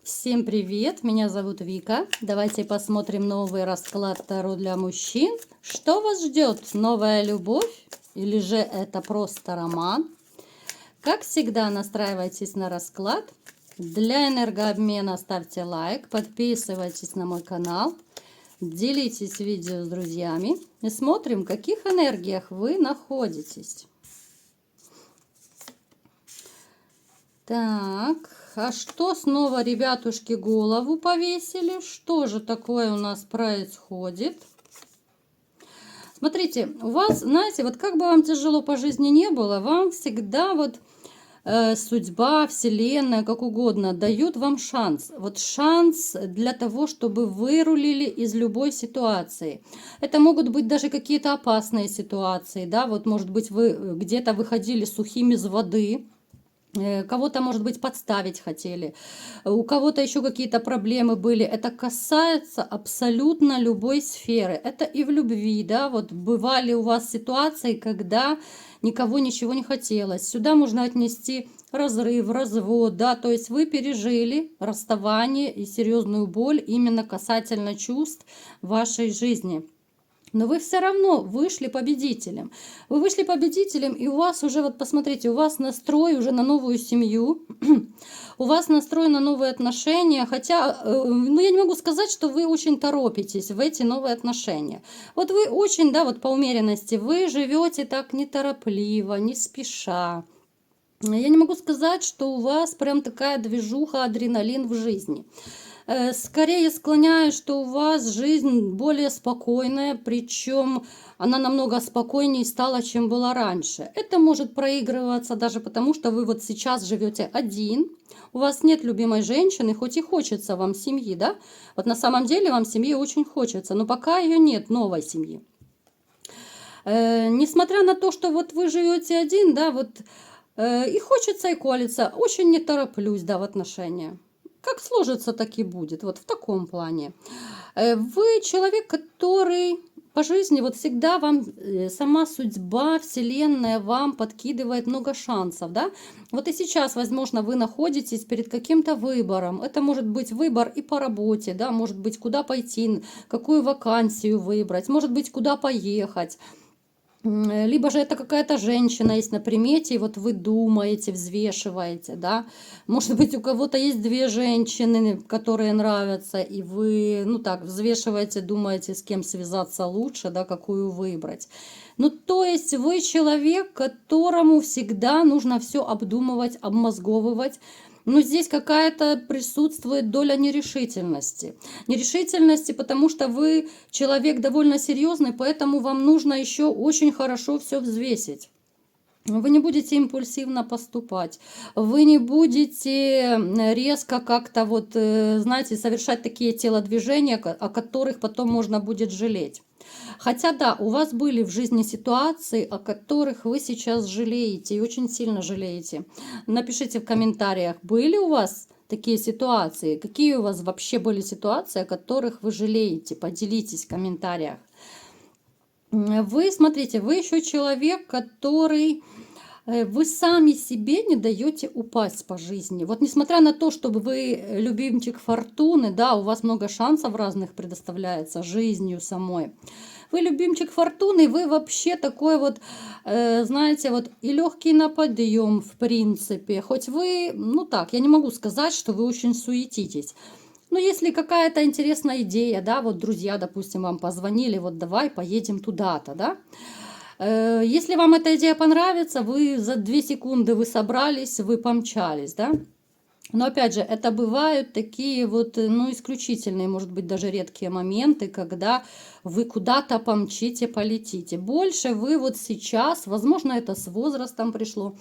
Всем привет, меня зовут Вика. Давайте посмотрим новый расклад Таро для мужчин. Что вас ждет? Новая любовь или же это просто роман? Как всегда, настраивайтесь на расклад. Для энергообмена ставьте лайк, подписывайтесь на мой канал, делитесь видео с друзьями и смотрим, в каких энергиях вы находитесь. Так, а что снова, ребятушки, голову повесили? Что же такое у нас происходит? Смотрите, у вас, знаете, вот как бы вам тяжело по жизни не было, вам всегда вот судьба, вселенная, как угодно, дают вам шанс. Вот шанс для того, чтобы вырулили из любой ситуации. Это могут быть даже какие-то опасные ситуации, да, вот может быть вы где-то выходили сухими из воды, кого-то, может быть, подставить хотели, у кого-то еще какие-то проблемы были. Это касается абсолютно любой сферы. Это и в любви, да, вот бывали у вас ситуации, когда никого ничего не хотелось. Сюда можно отнести разрыв, развод, да, то есть вы пережили расставание и серьезную боль именно касательно чувств в вашей жизни. Но вы все равно вышли победителем. Вы вышли победителем, и у вас уже, вот посмотрите, у вас настрой уже на новую семью, у вас настрой на новые отношения, хотя, ну, я не могу сказать, что вы очень торопитесь в эти новые отношения. Вот вы очень, да, вот по умеренности, вы живете так неторопливо, не спеша. Я не могу сказать, что у вас прям такая движуха, адреналин в жизни. Скорее склоняюсь, что у вас жизнь более спокойная, причем она намного спокойнее стала, чем была раньше. Это может проигрываться даже потому, что вы вот сейчас живете один, у вас нет любимой женщины, хоть и хочется вам семьи, да? Вот на самом деле вам семьи очень хочется, но пока ее нет, новой семьи. Несмотря на то, что вот вы живете один, да, вот и хочется, и колется, очень не тороплюсь, да, в отношения. Как сложится, так и будет. Вот в таком плане. Вы человек, который по жизни вот всегда вам сама судьба, вселенная вам подкидывает много шансов, да? Вот и сейчас, возможно, вы находитесь перед каким-то выбором. Это может быть выбор и по работе, да, может быть, куда пойти, какую вакансию выбрать, может быть, куда поехать. Либо же это какая-то женщина есть на примете, и вот вы думаете, взвешиваете, да. Может быть, у кого-то есть две женщины, которые нравятся, и вы, ну так, взвешиваете, думаете, с кем связаться лучше, да, какую выбрать. Ну, то есть вы человек, которому всегда нужно все обдумывать, обмозговывать. Но здесь какая-то присутствует доля нерешительности. Нерешительности, потому что вы человек довольно серьезный, поэтому вам нужно еще очень хорошо все взвесить. Вы не будете импульсивно поступать, вы не будете резко как-то вот, знаете, совершать такие телодвижения, о которых потом можно будет жалеть. Хотя да, у вас были в жизни ситуации, о которых вы сейчас жалеете и очень сильно жалеете. Напишите в комментариях, были у вас такие ситуации, какие у вас вообще были ситуации, о которых вы жалеете. Поделитесь в комментариях. Вы, смотрите, вы еще человек, который вы сами себе не даете упасть по жизни. Вот несмотря на то, что вы любимчик фортуны, да, у вас много шансов разных предоставляется жизнью самой. Вы любимчик фортуны, вы вообще такой вот, знаете, вот и легкий на подъем, в принципе. Хоть вы, ну так, я не могу сказать, что вы очень суетитесь. Но если какая-то интересная идея, да, вот друзья, допустим, вам позвонили, вот давай поедем туда-то, да. Если вам эта идея понравится, вы за 2 секунды вы собрались, вы помчались, да. Но опять же, это бывают такие вот, ну, исключительные, может быть, даже редкие моменты, когда вы куда-то помчите, полетите. Больше вы вот сейчас, возможно, это с возрастом пришло,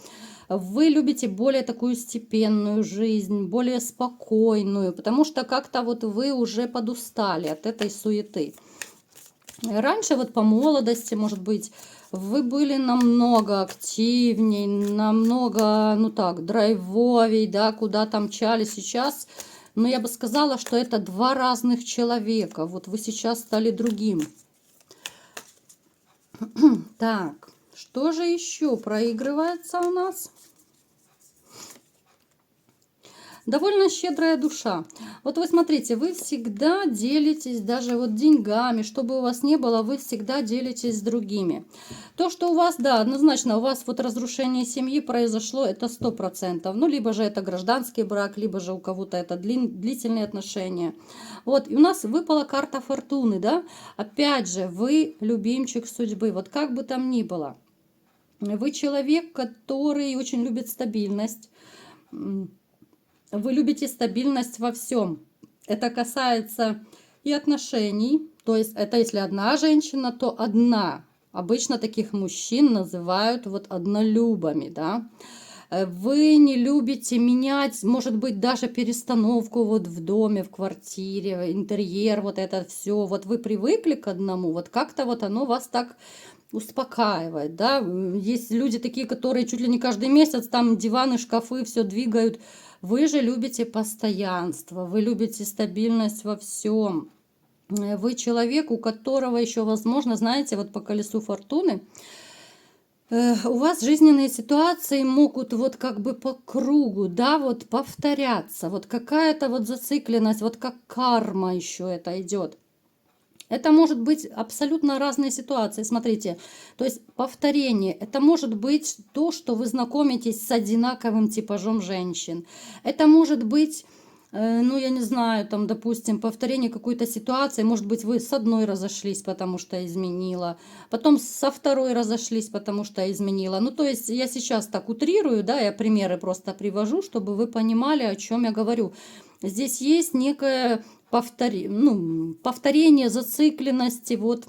вы любите более такую степенную жизнь, более спокойную, потому что как-то вот вы уже подустали от этой суеты. Раньше вот по молодости, может быть, вы были намного активнее, намного, ну так, драйвовей, да, куда-то мчались. Сейчас, ну, я бы сказала, что это два разных человека. Вот вы сейчас стали другим. Так, что же еще проигрывается у нас? Довольно щедрая душа. Вот вы смотрите, вы всегда делитесь даже вот деньгами, что бы у вас ни было, вы всегда делитесь с другими. То, что у вас, да, однозначно, у вас вот разрушение семьи произошло, это 100%. Ну, либо же это гражданский брак, либо же у кого-то это длительные отношения. Вот, и у нас выпала карта фортуны, да. Опять же, вы любимчик судьбы, вот как бы там ни было. Вы человек, который очень любит стабильность. Вы любите стабильность во всем. Это касается и отношений. То есть это если одна женщина, то одна. Обычно таких мужчин называют вот однолюбами, да. Вы не любите менять, может быть, даже перестановку вот в доме, в квартире, интерьер, вот это все. Вот вы привыкли к одному, вот как-то вот оно вас так успокаивает, да. Есть люди такие, которые чуть ли не каждый месяц там диваны, шкафы, все двигают. Вы же любите постоянство, вы любите стабильность во всем. Вы человек, у которого еще, возможно, знаете, вот по колесу фортуны, у вас жизненные ситуации могут вот как бы по кругу, да, вот повторяться. Вот какая-то вот зацикленность, вот как карма еще это идет. Это может быть абсолютно разные ситуации. Смотрите, то есть повторение. Это может быть то, что вы знакомитесь с одинаковым типажом женщин. Это может быть, ну я не знаю, там, допустим, повторение какой-то ситуации. Может быть, вы с одной разошлись, потому что изменила. Потом со второй разошлись, потому что изменила. Ну то есть я сейчас так утрирую, да, я примеры просто привожу, чтобы вы понимали, о чем я говорю. Здесь есть некое повторение зацикленности вот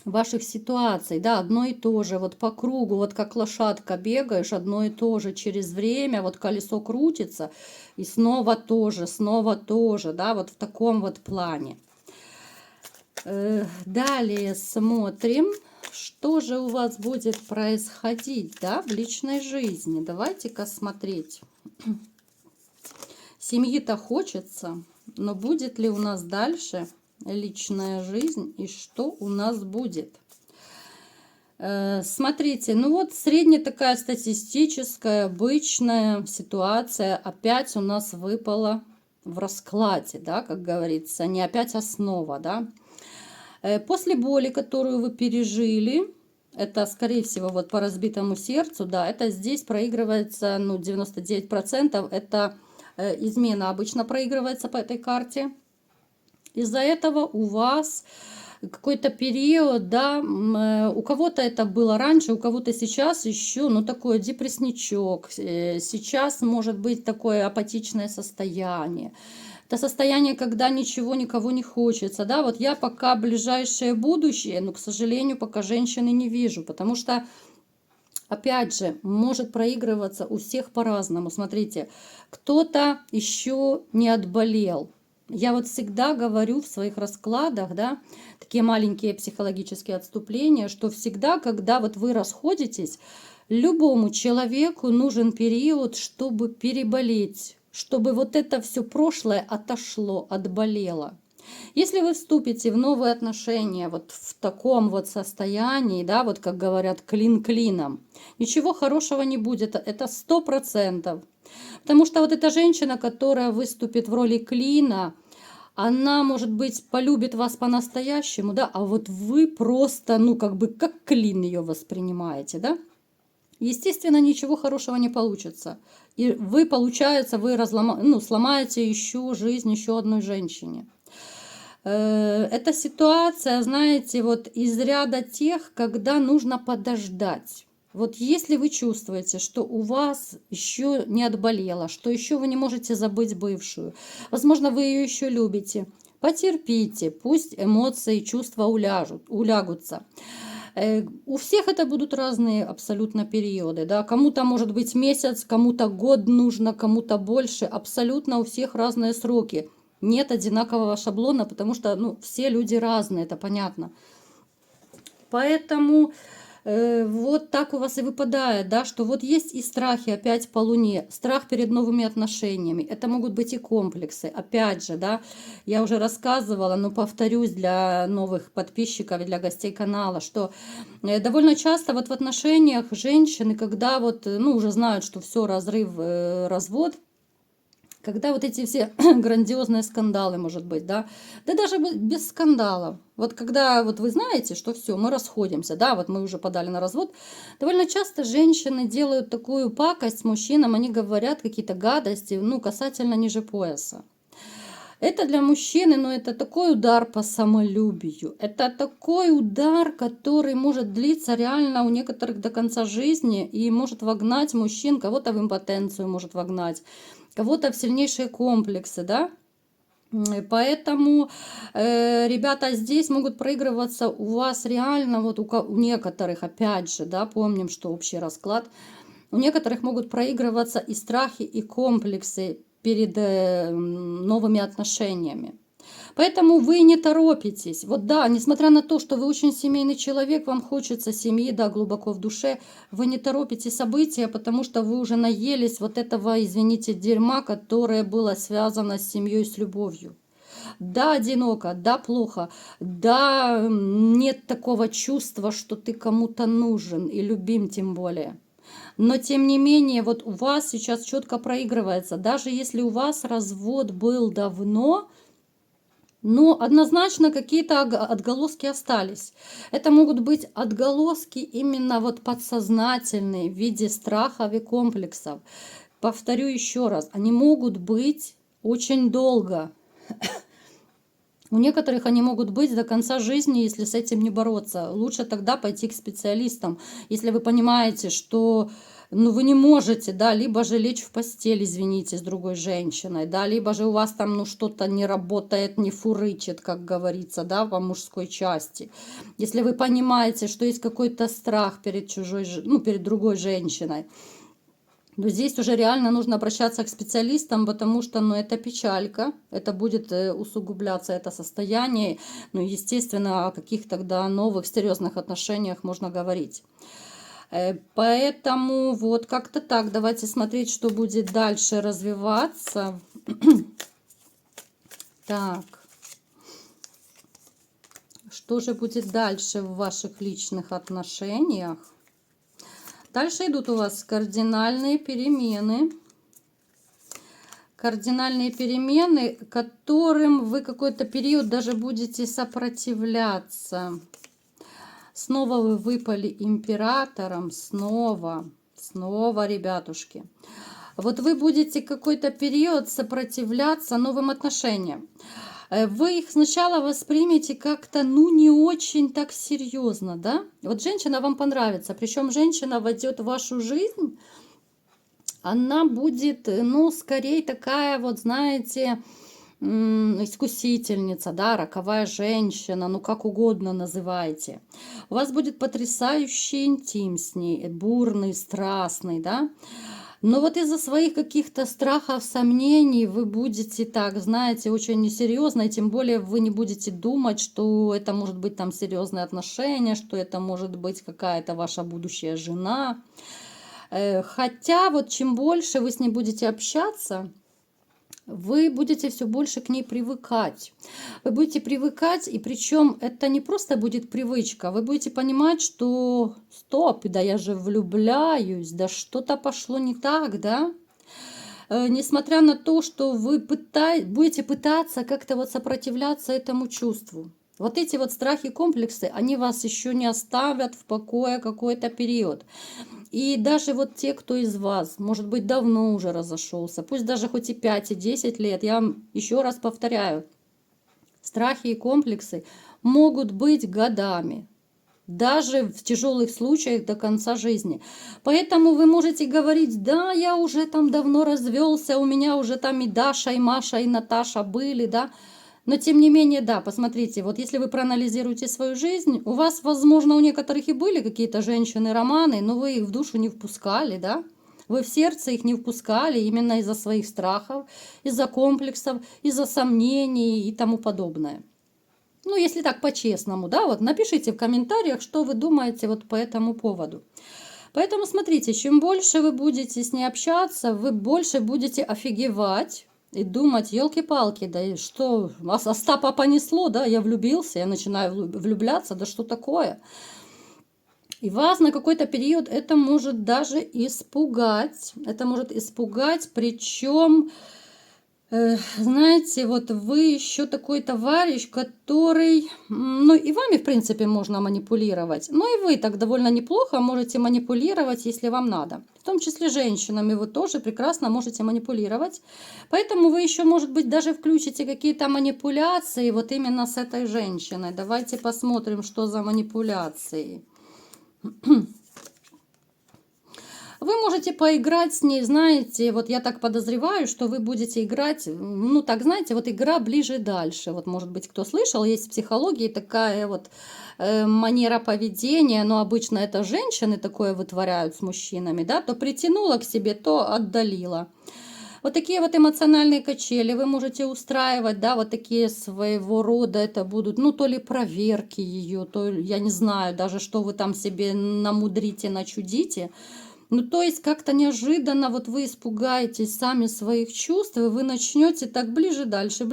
ваших ситуаций, да, одно и то же, вот по кругу, вот как лошадка бегаешь, одно и то же, через время вот колесо крутится, и снова то же, да, вот в таком вот плане. Далее смотрим, что же у вас будет происходить, да, в личной жизни. Давайте-ка смотреть. Семьи-то хочется, но будет ли у нас дальше личная жизнь и что у нас будет? Смотрите, ну вот средняя такая статистическая, обычная ситуация опять у нас выпала в раскладе, да, как говорится, не опять основа, да. После боли, которую вы пережили, это, скорее всего, вот по разбитому сердцу, да, это здесь проигрывается, ну, 99%, это измена обычно проигрывается по этой карте. Из-за этого у вас какой-то период, да, у кого-то это было раньше, у кого-то сейчас еще, ну, такой депрессничок. Сейчас может быть такое апатичное состояние. Это состояние, когда ничего никого не хочется, да, вот я пока ближайшее будущее, но, к сожалению, пока женщины не вижу, потому что опять же, может проигрываться у всех по-разному. Смотрите, кто-то еще не отболел. Я вот всегда говорю в своих раскладах, да, такие маленькие психологические отступления, что всегда, когда вот вы расходитесь, любому человеку нужен период, чтобы переболеть, чтобы вот это все прошлое отошло, отболело. Если вы вступите в новые отношения вот в таком вот состоянии, да, вот как говорят, клин клином, ничего хорошего не будет, это 100%. Потому что вот эта женщина, которая выступит в роли клина, она, может быть, полюбит вас по-настоящему, да, а вот вы просто, ну, как бы, как клин ее воспринимаете, да. Естественно, ничего хорошего не получится. И вы, получается, вы сломаете еще жизнь еще одной женщине. Эта ситуация, знаете, вот из ряда тех, когда нужно подождать. Вот если вы чувствуете, что у вас еще не отболело, что еще вы не можете забыть бывшую, возможно, вы ее еще любите, потерпите, пусть эмоции и чувства улягутся. У всех это будут разные абсолютно периоды, да, кому-то может быть месяц, кому-то год нужно, кому-то больше, абсолютно у всех разные сроки. Нет одинакового шаблона, потому что, ну, все люди разные, это понятно. Поэтому вот так у вас и выпадает, да, что вот есть и страхи опять по Луне, страх перед новыми отношениями. Это могут быть и комплексы. Опять же, да, я уже рассказывала, но повторюсь для новых подписчиков и для гостей канала, что довольно часто вот в отношениях женщины, когда вот, ну, уже знают, что все, разрыв, развод, Когда вот эти все грандиозные скандалы, может быть, да, да даже без скандалов. Вот когда вот вы знаете, что все, мы расходимся, да, вот мы уже подали на развод, довольно часто женщины делают такую пакость мужчинам, они говорят какие-то гадости, ну, касательно ниже пояса. Это для мужчины, но это такой удар по самолюбию. Это такой удар, который может длиться реально у некоторых до конца жизни и может вогнать мужчин, кого-то в импотенцию может вогнать, кого-то в сильнейшие комплексы, да. Поэтому ребята здесь могут проигрываться у вас реально, вот у некоторых, опять же, да, помним, что общий расклад, у некоторых могут проигрываться и страхи, и комплексы перед новыми отношениями. Поэтому вы не торопитесь. Вот да, несмотря на то, что вы очень семейный человек, вам хочется семьи, да, глубоко в душе, вы не торопите события, потому что вы уже наелись вот этого, извините, дерьма, которое было связано с семьей, с любовью. Да, одиноко, да, плохо, да, нет такого чувства, что ты кому-то нужен и любим тем более. Но тем не менее, вот у вас сейчас четко проигрывается. Даже если у вас развод был давно, но однозначно какие-то отголоски остались. Это могут быть отголоски именно вот подсознательные в виде страхов и комплексов. Повторю еще раз, они могут быть очень долго. У некоторых они могут быть до конца жизни, если с этим не бороться. Лучше тогда пойти к специалистам, если вы понимаете, что ну, вы не можете, да, либо же лечь в постель, извините, с другой женщиной, да, либо же у вас там, ну, что-то не работает, не фурычит, как говорится, да, по мужской части. Если вы понимаете, что есть какой-то страх перед чужой, ну, перед другой женщиной, но здесь уже реально нужно обращаться к специалистам, потому что, ну, это печалька, это будет усугубляться это состояние, ну, естественно, о каких тогда новых серьезных отношениях можно говорить. Поэтому вот как-то так, давайте смотреть, что будет дальше развиваться. Так, что же будет дальше в ваших личных отношениях? Дальше идут у вас кардинальные перемены. Кардинальные перемены, которым вы какой-то период даже будете сопротивляться. Снова вы выпали императором, снова, ребятушки. Вот вы будете какой-то период сопротивляться новым отношениям. Вы их сначала воспримете как-то, ну, не очень так серьезно, да? Вот женщина вам понравится, причем женщина войдет в вашу жизнь, она будет, ну, скорее такая вот, знаете, искусительница, да, роковая женщина, ну, как угодно называйте. У вас будет потрясающий интим с ней, бурный, страстный, да. Но вот из-за своих каких-то страхов, сомнений вы будете так, знаете, очень несерьезно, и тем более вы не будете думать, что это может быть там серьезные отношения, что это может быть какая-то ваша будущая жена. Хотя вот чем больше вы с ней будете общаться, вы будете все больше к ней привыкать. Вы будете привыкать, и причем это не просто будет привычка, вы будете понимать, что стоп, да я же влюбляюсь, да что-то пошло не так, да? Несмотря на то, что вы будете пытаться как-то вот сопротивляться этому чувству. Вот эти вот страхи, комплексы, они вас еще не оставят в покое какой-то период. И даже вот те, кто из вас, может быть, давно уже разошелся, пусть даже хоть и 5, и 10 лет, я вам еще раз повторяю, страхи и комплексы могут быть годами, даже в тяжелых случаях до конца жизни. Поэтому вы можете говорить, да, я уже там давно развелся, у меня уже там и Даша, и Маша, и Наташа были, да. Но тем не менее, да, посмотрите, вот если вы проанализируете свою жизнь, у вас, возможно, у некоторых и были какие-то женщины-романы, но вы их в душу не впускали, да? Вы в сердце их не впускали именно из-за своих страхов, из-за комплексов, из-за сомнений и тому подобное. Ну, если так по-честному, да, вот напишите в комментариях, что вы думаете вот по этому поводу. Поэтому смотрите, чем больше вы будете с ней общаться, вы больше будете офигевать и думать, елки-палки, да и что, Остапа понесло, да, я влюбился, я начинаю влюбляться, да что такое? И вас на какой-то период это может даже испугать, причем Знаете, вот вы еще такой товарищ, который, ну и вами, в принципе, можно манипулировать, но и вы так довольно неплохо можете манипулировать, если вам надо. В том числе женщинами вы тоже прекрасно можете манипулировать. Поэтому вы еще, может быть, даже включите какие-то манипуляции вот именно с этой женщиной. Давайте посмотрим, что за манипуляции. Вы можете поиграть с ней, знаете, вот я так подозреваю, что вы будете играть, ну так, знаете, вот игра ближе дальше. Вот, может быть, кто слышал, есть в психологии такая вот манера поведения, но обычно это женщины такое вытворяют с мужчинами, да, то притянула к себе, то отдалила. Вот такие вот эмоциональные качели вы можете устраивать, да, вот такие своего рода это будут, ну, то ли проверки ее, то я не знаю даже, что вы там себе намудрите, начудите. Ну, то есть как-то неожиданно вот вы испугаетесь сами своих чувств, и вы начнете так ближе, дальше,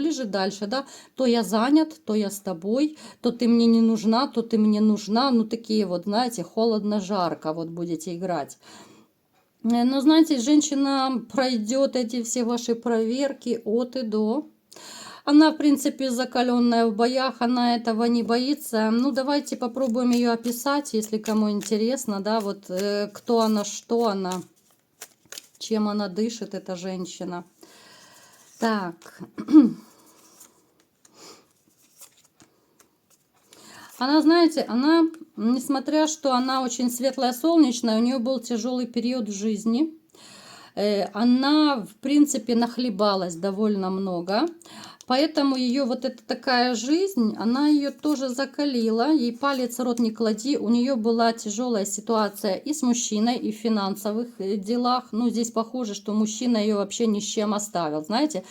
да, то я занят, то я с тобой, то ты мне не нужна, то ты мне нужна, ну, такие вот, знаете, холодно-жарко вот будете играть. Но, знаете, женщина пройдет эти все ваши проверки от и до. Она, в принципе, закаленная в боях, она этого не боится. Ну, давайте попробуем ее описать, если кому интересно, да, вот кто она, что она, чем она дышит, эта женщина. Так. Она, знаете, она, несмотря что она очень светлая, солнечная, у нее был тяжелый период в жизни. Она, в принципе, нахлебалась довольно много. Поэтому ее вот эта такая жизнь, она ее тоже закалила. Ей палец в рот не клади. У нее была тяжелая ситуация и с мужчиной, и в финансовых делах. Ну, здесь похоже, что мужчина ее вообще ни с чем оставил. Знаете,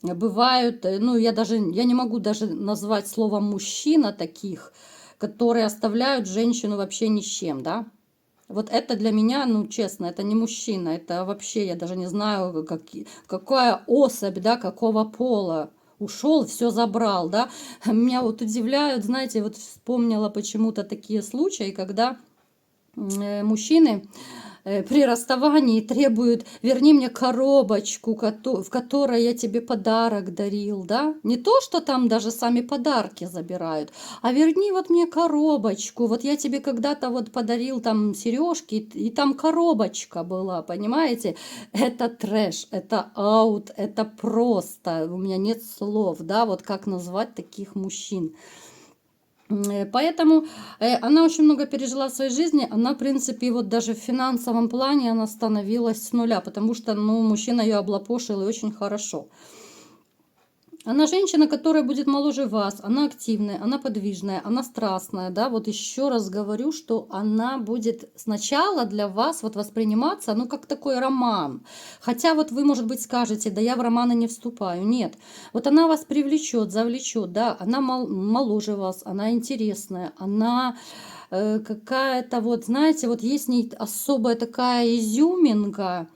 бывают, ну, я не могу даже назвать словом мужчина таких, которые оставляют женщину вообще ни с чем, да. Вот это для меня, ну, честно, это не мужчина, это вообще, я даже не знаю, какая особь, да, какого пола. Ушел, все забрал, да. Меня вот удивляют, знаете, вот вспомнила почему-то такие случаи, когда мужчины при расставании требуют: верни мне коробочку, в которой я тебе подарок дарил, да? Не то, что там даже сами подарки забирают, а верни вот мне коробочку, вот я тебе когда-то вот подарил там сережки, и там коробочка была, понимаете? Это трэш, это аут, это просто, у меня нет слов, да, вот как назвать таких мужчин. Поэтому она очень много пережила в своей жизни. Она, в принципе, вот даже в финансовом плане она становилась с нуля, потому что, ну, мужчина ее облапошил и очень хорошо. Она женщина, которая будет моложе вас, она активная, она подвижная, она страстная, да, вот еще раз говорю, что она будет сначала для вас вот восприниматься, ну, как такой роман. Хотя вот вы, может быть, скажете: да я в романы не вступаю. Нет, вот она вас привлечет, завлечет, да, она моложе вас, она интересная, она какая-то вот, знаете, вот есть в ней особая такая изюминка,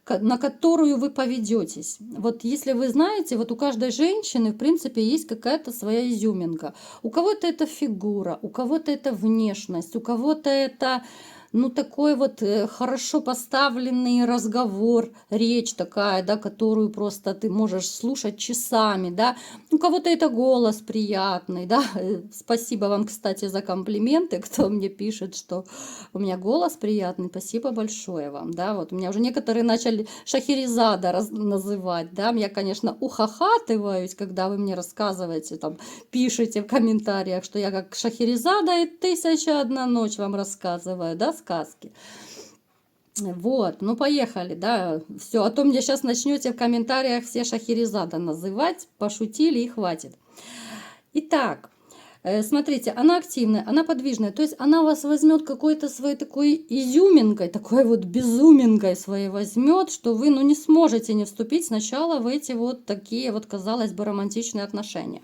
на которую вы поведетесь. Вот если вы знаете, вот у каждой женщины, в принципе, есть какая-то своя изюминка. У кого-то это фигура, у кого-то это внешность, у кого-то это, ну, такой вот хорошо поставленный разговор, речь такая, да, которую просто ты можешь слушать часами, да. У кого-то это голос приятный, да. Спасибо вам, кстати, за комплименты, кто мне пишет, что у меня голос приятный. Спасибо большое вам, да. Вот у меня уже некоторые начали Шахерезада называть, да. Я, конечно, ухахатываюсь, когда вы мне рассказываете, там, пишите в комментариях, что я как Шахерезада и 1001 ночь вам рассказываю, да, сказки. Вот, ну поехали, да, все, а то мне сейчас начнете в комментариях все Шахерезада называть, пошутили и хватит. Итак, смотрите, она активная, она подвижная, то есть она вас возьмет какой-то своей такой изюминкой, такой вот безуминкой своей возьмет, что вы, ну, не сможете не вступить сначала в эти вот такие вот, казалось бы, романтичные отношения.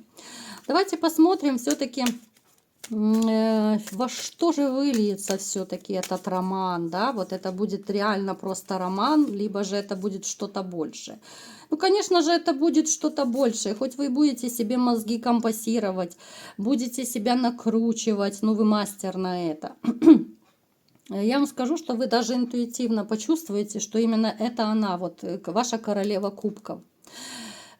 Давайте посмотрим все-таки, во что же выльется все-таки этот роман, да, вот это будет реально просто роман, либо же это будет что-то большее. Ну, конечно же, это будет что-то большее, хоть вы будете себе мозги компасировать, будете себя накручивать, ну, вы мастер на это. Я вам скажу, что вы даже интуитивно почувствуете, что именно это она, вот ваша королева кубков.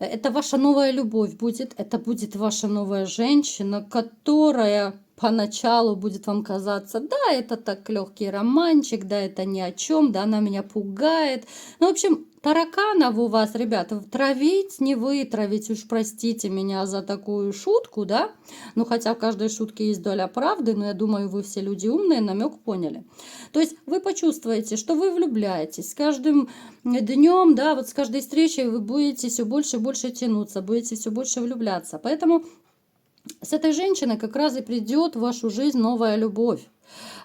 Это ваша новая любовь будет, это будет ваша новая женщина, которая поначалу будет вам казаться, да, это так легкий романчик, да, это ни о чем, да, она меня пугает. Ну, в общем, тараканов у вас, ребята, травить не вытравить, уж простите меня за такую шутку, да, ну, хотя в каждой шутке есть доля правды, но я думаю, вы все люди умные, намек поняли. То есть вы почувствуете, что вы влюбляетесь с каждым днем, да, вот с каждой встречей вы будете все больше и больше тянуться, будете все больше влюбляться. Поэтому с этой женщиной как раз и придет в вашу жизнь новая любовь.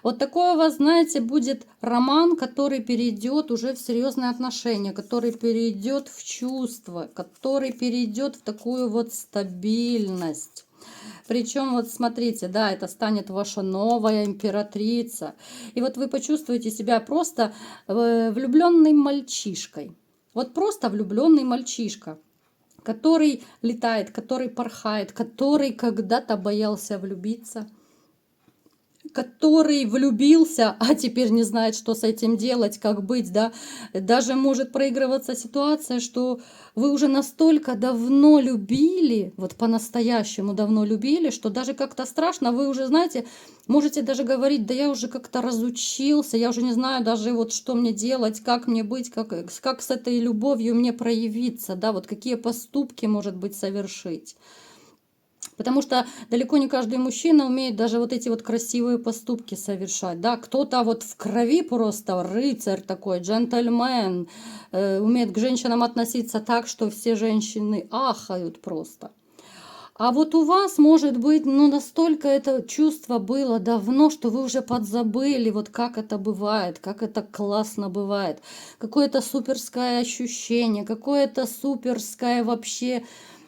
Вот такой у вас, знаете, будет роман, который перейдет уже в серьезные отношения, который перейдет в чувства, который перейдет в такую вот стабильность. Причем, вот смотрите, да, это станет ваша новая императрица. И вот вы почувствуете себя просто влюбленным мальчишкой. Вот просто влюбленный мальчишка, который летает, который порхает, который когда-то боялся влюбиться, который влюбился, а теперь не знает, что с этим делать, как быть, да, даже может проигрываться ситуация, что вы уже настолько давно любили, вот по-настоящему давно любили, что даже как-то страшно, вы уже, знаете, можете даже говорить, да я уже как-то разучился, я уже не знаю даже вот что мне делать, как мне быть, как с этой любовью мне проявиться, да, вот какие поступки, может быть, совершить. Потому что далеко не каждый мужчина умеет даже вот эти вот красивые поступки совершать. Да? Кто-то вот в крови просто рыцарь такой, джентльмен, умеет к женщинам относиться так, что все женщины ахают просто. А вот у вас, может быть, ну настолько это чувство было давно, что вы уже подзабыли, вот как это бывает, как это классно бывает. Какое-то суперское ощущение, какое-то суперское вообще,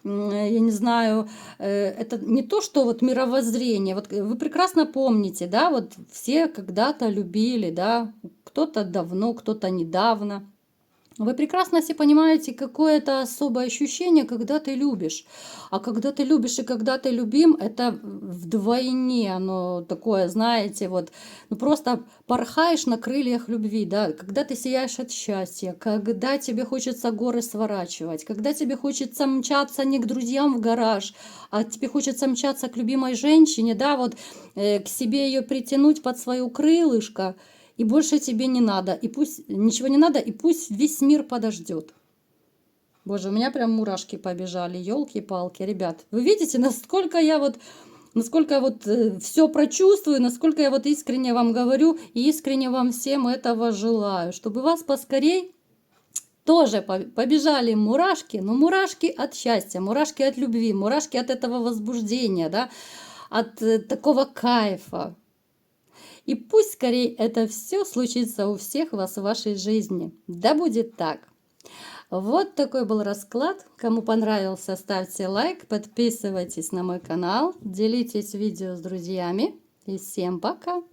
я не знаю, это не то, что вот мировоззрение. Вот вы прекрасно помните, да, вот все когда-то любили, да, кто-то давно, кто-то недавно. Вы прекрасно все понимаете, какое это особое ощущение, когда ты любишь. А когда ты любишь и когда ты любим, это вдвойне оно такое, знаете, вот, ну просто порхаешь на крыльях любви, да, когда ты сияешь от счастья, когда тебе хочется горы сворачивать, когда тебе хочется мчаться не к друзьям в гараж, а тебе хочется мчаться к любимой женщине, да, вот к себе ее притянуть под свое крылышко, и больше тебе не надо, и пусть ничего не надо, и пусть весь мир подождет. Боже, у меня прям мурашки побежали, елки-палки, ребят. Вы видите, насколько я вот все прочувствую, насколько я вот искренне вам говорю, и искренне вам всем этого желаю, чтобы вас поскорей тоже побежали мурашки, но мурашки от счастья, мурашки от любви, мурашки от этого возбуждения, да, от такого кайфа. И пусть скорее это все случится у всех вас в вашей жизни. Да будет так. Вот такой был расклад. Кому понравился, ставьте лайк, подписывайтесь на мой канал, делитесь видео с друзьями. И всем пока!